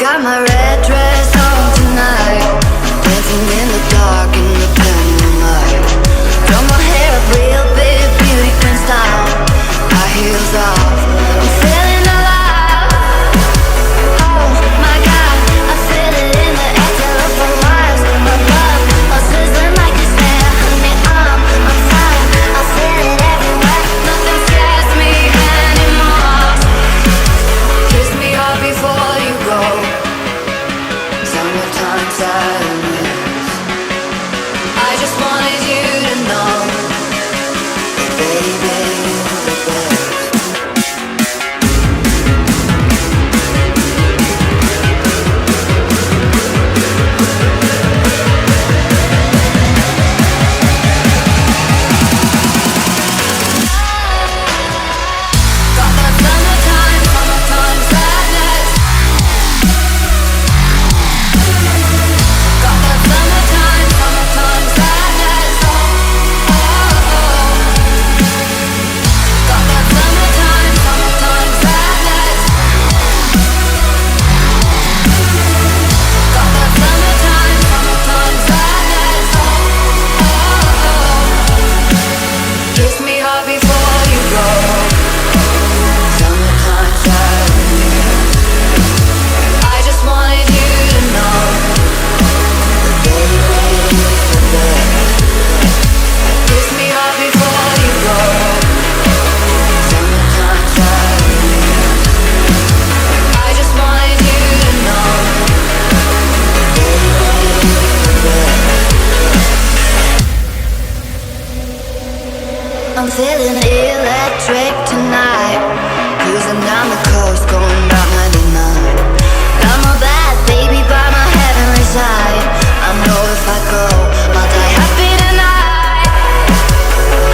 Got my red dress on tonight, dancing in the dark in the blinding light. Throw my hair up real big, beauty queen style. High heels off, I'm feeling alive. Oh my God, I feel it in the air, telephone wires above, all sizzling like a snare. Honey, I'm fine, I feel it everywhere. Nothing scares me anymore. Kiss me hard before you go. Summertime sadness. I just wanted you to know that baby, you're the best. Got that summertime sadness. Got that summertime sadness. Oh, oh, oh. Got that summertime sadness. Got that summertime sadness. Oh, oh, oh. Kiss me hard before you go. Summertime sadness. I just wanted you to know that baby, you're the best. Kiss me hard before you go. Summertime sadness. I just wanted you to know that baby, you're the best. I'm feeling electric tonight, cruising down the coast, going about 99. I'm a bad baby by my heavenly side. I know if I go, I'll die happy tonight.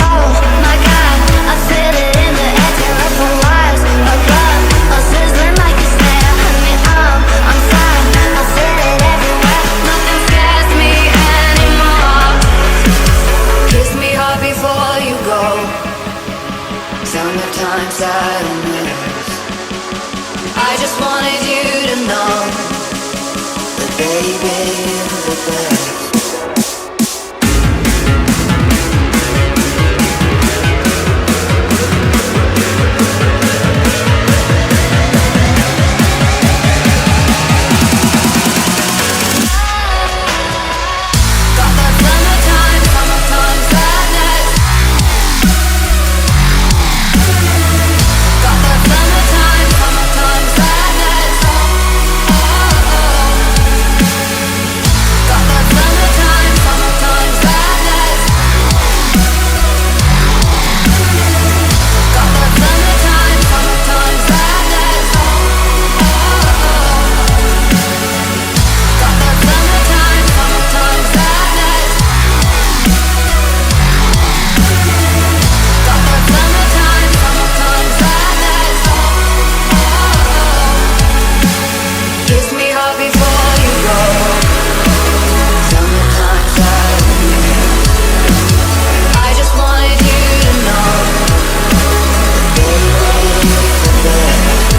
Oh my God, I feel it in the air, telephone wires above, all sizzling like a snare. Honey, I'm fine, I feel it everywhere. Nothing scares me anymore. Kiss me hard before you go. Summertime sadness. I just wanted you to know that baby, you're the best. Got that summertime sadness. Got that summertime sadness. Oh, oh, oh. Got that summertime sadness. Got that summertime sadness. Oh, oh, oh. Got that summertime sadness. Got that summertime sadness. Oh, oh, oh. Kiss me hard before you go. Summertime sadness. I just wanted you to know that baby, you're the best.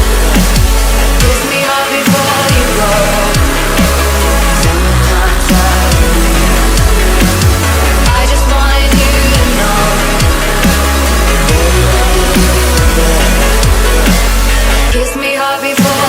Kiss me hard before you go. Summertime sadness. I just wanted you to know that baby, you're the best. Kiss me hard before